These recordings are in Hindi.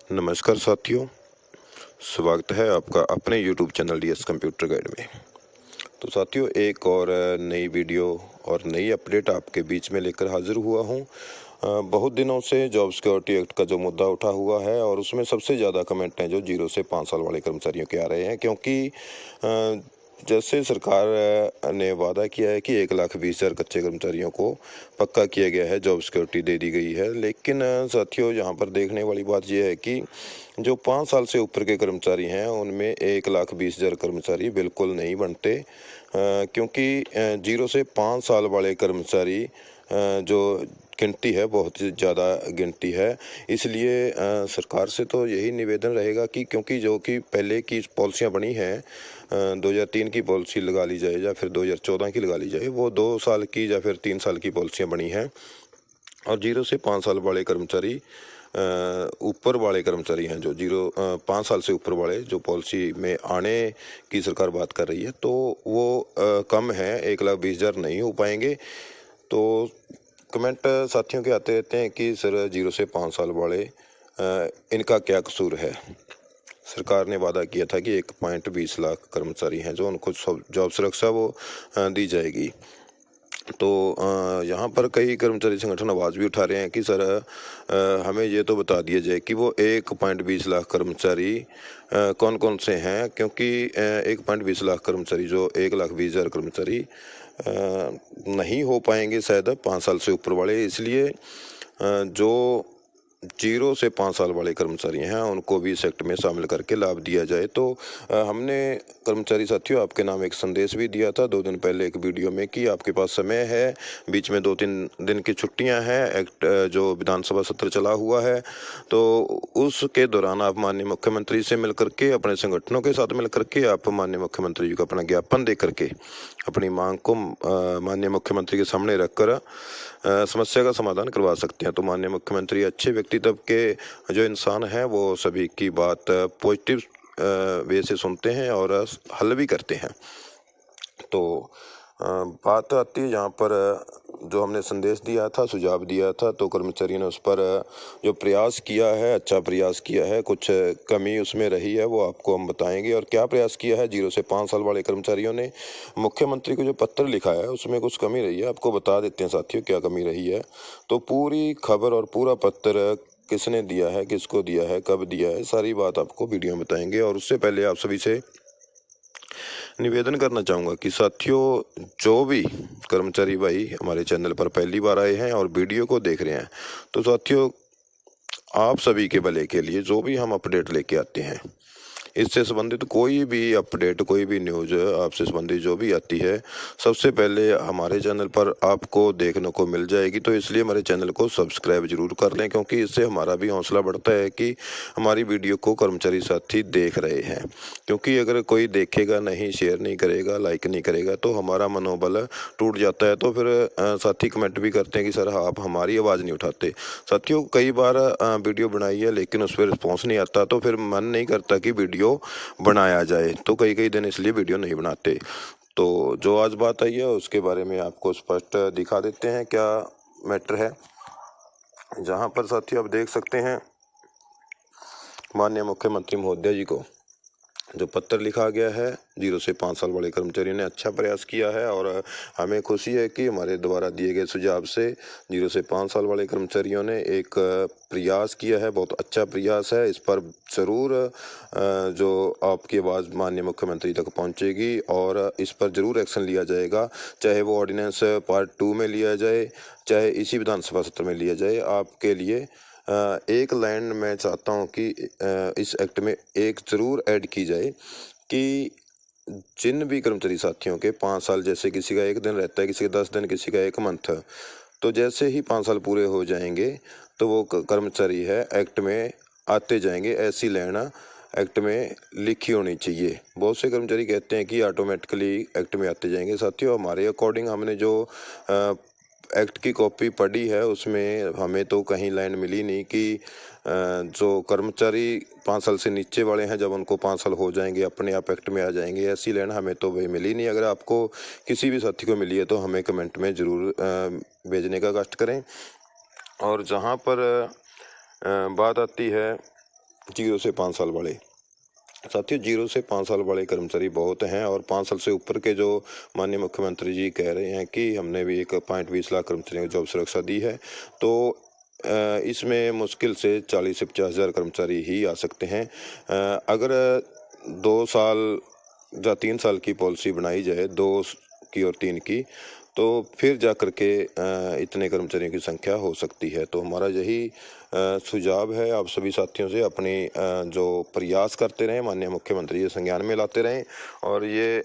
नमस्कार साथियों, स्वागत है आपका अपने YouTube channel DS computer guide में। तो साथियों, एक और नई वीडियो और नई अपडेट आपके बीच में लेकर हाजिर हुआ हूं। बहुत दिनों से जॉब सिक्योरिटी एक्ट का जो मुद्दा उठा हुआ है और उसमें सबसे ज़्यादा कमेंट हैं जो 0 से 5 साल वाले कर्मचारियों के आ रहे हैं, क्योंकि जैसे सरकार ने वादा किया है कि 1,20,000 कच्चे कर्मचारियों को पक्का किया गया है, जॉब सिक्योरिटी दे दी गई है। लेकिन साथियों, यहाँ पर देखने वाली बात यह है कि जो 5 साल से ऊपर के कर्मचारी हैं उनमें 1,20,000 कर्मचारी बिल्कुल नहीं बनते, क्योंकि 0 से 5 साल वाले कर्मचारी जो गिनती है बहुत ही ज़्यादा गिनती है। इसलिए सरकार से तो यही निवेदन रहेगा कि क्योंकि जो कि पहले की पॉलिसियाँ बनी हैं, 2003 की पॉलिसी लगा ली जाए या फिर 2014 की लगा ली जाए, वो 2 साल की या फिर 3 साल की पॉलिसियाँ बनी हैं। और 0 से 5 साल वाले कर्मचारी ऊपर वाले कर्मचारी हैं जो 5 साल से ऊपर वाले जो पॉलिसी में आने की सरकार बात कर रही है, तो वो कम है, 1,20,000 नहीं हो पाएंगे। तो कमेंट साथियों के आते रहते हैं कि सर 0 से 5 साल वाले इनका क्या कसूर है। सरकार ने वादा किया था कि 1.20 लाख कर्मचारी हैं जो उनको जॉब सुरक्षा वो दी जाएगी। तो यहाँ पर कई कर्मचारी संगठन आवाज़ भी उठा रहे हैं कि सर हमें ये तो बता दिया जाए कि वो 1.20 लाख कर्मचारी कौन कौन से हैं, क्योंकि 1.20 लाख कर्मचारी जो 1,20,000 कर्मचारी नहीं हो पाएंगे शायद 5 साल से ऊपर वाले। इसलिए जो 0 से 5 साल वाले कर्मचारी हैं उनको भी इस एक्ट में शामिल करके लाभ दिया जाए। तो हमने कर्मचारी साथियों आपके नाम एक संदेश भी दिया था 2 दिन पहले एक वीडियो में कि आपके पास समय है, बीच में 2-3 दिन की छुट्टियां हैं, एक्ट जो विधानसभा सत्र चला हुआ है, तो उसके दौरान आप माननीय मुख्यमंत्री से मिल करके, अपने संगठनों के साथ मिल करके आप माननीय मुख्यमंत्री जी को अपना ज्ञापन दे करके अपनी मांग को माननीय मुख्यमंत्री के सामने रखकर समस्या का समाधान करवा सकते हैं। तो माननीय मुख्यमंत्री अच्छे व्यक्तित्व के जो इंसान हैं वो सभी की बात पॉजिटिव वे से सुनते हैं और हल भी करते हैं। तो बात आती है यहाँ पर जो हमने संदेश दिया था, सुझाव दिया था, तो कर्मचारियों ने उस पर जो प्रयास किया है, अच्छा प्रयास किया है। कुछ कमी उसमें रही है वो आपको हम बताएंगे। और क्या प्रयास किया है 0 से 5 साल वाले कर्मचारियों ने, मुख्यमंत्री को जो पत्र लिखा है उसमें कुछ कमी रही है, आपको बता देते हैं साथियों क्या कमी रही है। तो पूरी खबर और पूरा पत्र किसने दिया है, किसको दिया है, कब दिया है, सारी बात आपको वीडियो में बताएंगे। और उससे पहले आप सभी से निवेदन करना चाहूँगा कि साथियों, जो भी कर्मचारी भाई हमारे चैनल पर पहली बार आए हैं और वीडियो को देख रहे हैं, तो साथियों आप सभी के भले के लिए जो भी हम अपडेट लेके आते हैं, इससे संबंधित कोई भी अपडेट, कोई भी न्यूज़ आपसे संबंधित जो भी आती है, सबसे पहले हमारे चैनल पर आपको देखने को मिल जाएगी। तो इसलिए हमारे चैनल को सब्सक्राइब जरूर कर लें, क्योंकि इससे हमारा भी हौसला बढ़ता है कि हमारी वीडियो को कर्मचारी साथी देख रहे हैं। क्योंकि अगर कोई देखेगा नहीं, शेयर नहीं करेगा, लाइक नहीं करेगा, तो हमारा मनोबल टूट जाता है। तो फिर साथी कमेंट भी करते हैं कि सर आप हमारी आवाज़ नहीं उठाते। साथियों, कई बार वीडियो बनाई है लेकिन उस पर रिस्पॉन्स नहीं आता, तो फिर मन नहीं करता कि वीडियो बनाया जाए, तो कई कई दिन इसलिए वीडियो नहीं बनाते। तो जो आज बात आई है उसके बारे में आपको स्पष्ट दिखा देते हैं क्या मैटर है। जहां पर साथियों आप देख सकते हैं माननीय मुख्यमंत्री महोदय जी को जो पत्र लिखा गया है, 0 से 5 साल वाले कर्मचारियों ने अच्छा प्रयास किया है। और हमें खुशी है कि हमारे द्वारा दिए गए सुझाव से 0 से 5 साल वाले कर्मचारियों ने एक प्रयास किया है, बहुत अच्छा प्रयास है। इस पर ज़रूर जो आपकी आवाज़ माननीय मुख्यमंत्री तक पहुंचेगी और इस पर ज़रूर एक्शन लिया जाएगा, चाहे वो ऑर्डिनेंस पार्ट 2 में लिया जाए, चाहे इसी विधानसभा सत्र में लिया जाए। आपके लिए एक लाइन मैं चाहता हूं कि इस एक्ट में एक ज़रूर ऐड की जाए कि जिन भी कर्मचारी साथियों के 5 साल, जैसे किसी का 1 दिन रहता है, किसी का 10 दिन, किसी का 1 मंथ, तो जैसे ही 5 साल पूरे हो जाएंगे तो वो कर्मचारी है एक्ट में आते जाएंगे। ऐसी लाइन एक्ट में लिखी होनी चाहिए। बहुत से कर्मचारी कहते हैं कि ऑटोमेटिकली एक्ट में आते जाएंगे। साथियों, हमारे अकॉर्डिंग हमने जो एक्ट की कॉपी पढ़ी है उसमें हमें तो कहीं लाइन मिली नहीं कि जो कर्मचारी 5 साल से नीचे वाले हैं, जब उनको 5 साल हो जाएंगे अपने आप एक्ट में आ जाएंगे, ऐसी लाइन हमें तो वही मिली नहीं। अगर आपको किसी भी साथी को मिली है तो हमें कमेंट में ज़रूर भेजने का कष्ट करें। और जहां पर बात आती है 0 से 5 साल वाले। साथियों 0 से 5 साल वाले कर्मचारी बहुत हैं और 5 साल से ऊपर के जो माननीय मुख्यमंत्री जी कह रहे हैं कि हमने भी 1.20 लाख कर्मचारियों को जॉब सुरक्षा दी है, तो इसमें मुश्किल से 40 से 50 हज़ार कर्मचारी ही आ सकते हैं। अगर 2 साल या 3 साल की पॉलिसी बनाई जाए, 2 की और 3 की, तो फिर जा कर के इतने कर्मचारियों की संख्या हो सकती है। तो हमारा यही सुझाव है आप सभी साथियों से, अपनी जो प्रयास करते रहें, माननीय मुख्यमंत्री जी संज्ञान में लाते रहें। और ये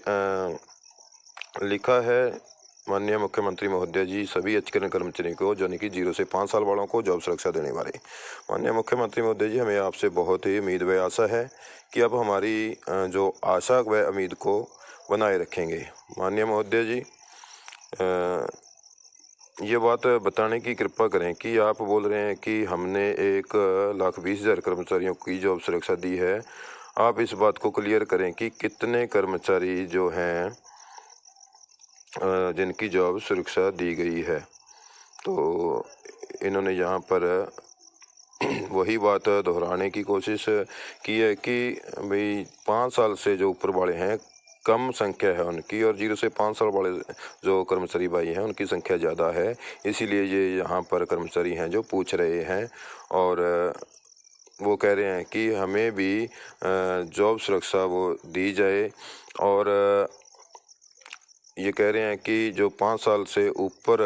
लिखा है माननीय मुख्यमंत्री महोदय जी सभी एचकेएन कर्मचारियों को, यानी कि 0 से 5 साल वालों को जॉब सुरक्षा देने वाले। माननीय मुख्यमंत्री महोदय जी, हमें आपसे बहुत ही उम्मीद व आशा है कि आप हमारी जो आशा व उम्मीद को बनाए रखेंगे। माननीय महोदय जी, ये बात बताने की कृपा करें कि आप बोल रहे हैं कि हमने 1,20,000 कर्मचारियों की जॉब सुरक्षा दी है। आप इस बात को क्लियर करें कि कितने कर्मचारी जो हैं जिनकी जॉब सुरक्षा दी गई है। तो इन्होंने यहाँ पर वही बात दोहराने की कोशिश की है कि भाई 5 साल से जो ऊपर वाले हैं कम संख्या है उनकी, और 0 से 5 साल वाले जो कर्मचारी भाई हैं उनकी संख्या ज़्यादा है। इसीलिए ये यहाँ पर कर्मचारी हैं जो पूछ रहे हैं, और वो कह रहे हैं कि हमें भी जॉब सुरक्षा वो दी जाए। और ये कह रहे हैं कि जो 5 साल से ऊपर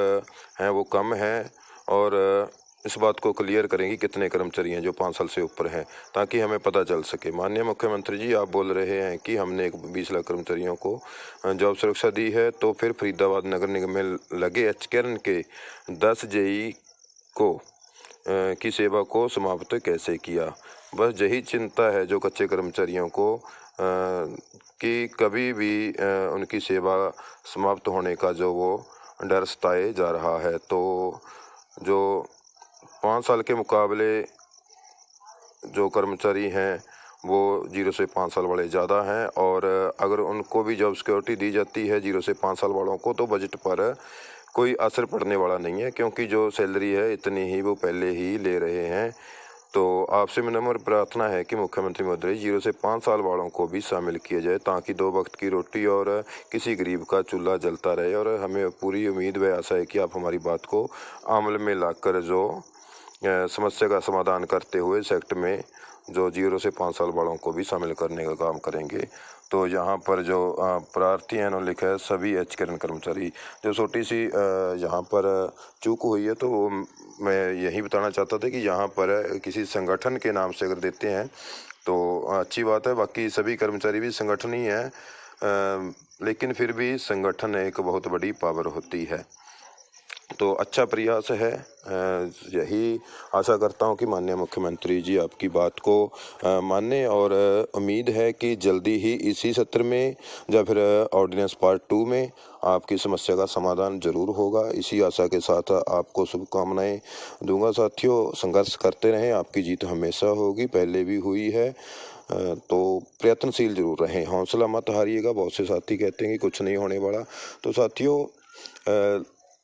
हैं वो कम हैं, और इस बात को क्लियर करें कि कितने कर्मचारी हैं जो 5 साल से ऊपर हैं, ताकि हमें पता चल सके। माननीय मुख्यमंत्री जी, आप बोल रहे हैं कि हमने 20 लाख कर्मचारियों को जॉब सुरक्षा दी है, तो फिर फरीदाबाद नगर निगम में लगे एचकेएन के 10 जेई को की सेवा को समाप्त कैसे किया। बस यही चिंता है जो कच्चे कर्मचारियों को कि कभी भी उनकी सेवा समाप्त होने का जो वो डर सताए जा रहा है। तो जो 5 साल के मुकाबले जो कर्मचारी हैं वो 0 से 5 साल वाले ज़्यादा हैं, और अगर उनको भी जॉब सिक्योरिटी दी जाती है 0 से 5 साल वालों को, तो बजट पर कोई असर पड़ने वाला नहीं है, क्योंकि जो सैलरी है इतनी ही वो पहले ही ले रहे हैं। तो आपसे विनम्र प्रार्थना है कि मुख्यमंत्री महोदय 0 से 5 साल वालों को भी शामिल किया जाए, ताकि 2 वक्त की रोटी और किसी गरीब का चूल्हा जलता रहे। और हमें पूरी उम्मीद व आशा है कि आप हमारी बात को अमल में लाकर जो समस्या का समाधान करते हुए सेक्ट में जो 0 से 5 साल वालों को भी शामिल करने का काम करेंगे। तो यहाँ पर जो प्रार्थी हैं उन्होंने लिखा है सभी एचकेएन कर्मचारी। जो छोटी सी यहाँ पर चूक हुई है, तो मैं यही बताना चाहता था कि यहाँ पर किसी संगठन के नाम से अगर देते हैं तो अच्छी बात है, बाकी सभी कर्मचारी भी संगठन ही हैं, लेकिन फिर भी संगठन एक बहुत बड़ी पावर होती है। तो अच्छा प्रयास है। यही आशा करता हूं कि माननीय मुख्यमंत्री जी आपकी बात को माने, और उम्मीद है कि जल्दी ही इसी सत्र में या फिर ऑर्डिनेंस पार्ट 2 में आपकी समस्या का समाधान जरूर होगा। इसी आशा के साथ आपको शुभकामनाएं दूंगा। साथियों, संघर्ष करते रहें, आपकी जीत हमेशा होगी, पहले भी हुई है। तो प्रयत्नशील जरूर रहें, हौसला मत हारिएगा। बहुत से साथी कहते हैं कि कुछ नहीं होने वाला। तो साथियों,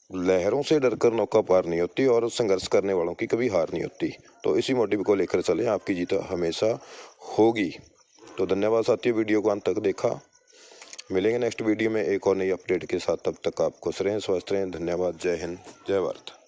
लहरों से डरकर नौका पार नहीं होती, और संघर्ष करने वालों की कभी हार नहीं होती। तो इसी मोटिव को लेकर चलें, आपकी जीत हमेशा होगी। तो धन्यवाद साथियों, वीडियो को अंत तक देखा। मिलेंगे नेक्स्ट वीडियो में एक और नई अपडेट के साथ। तब तक आप खुश रहें, स्वस्थ रहें। धन्यवाद। जय हिंद, जय भारत।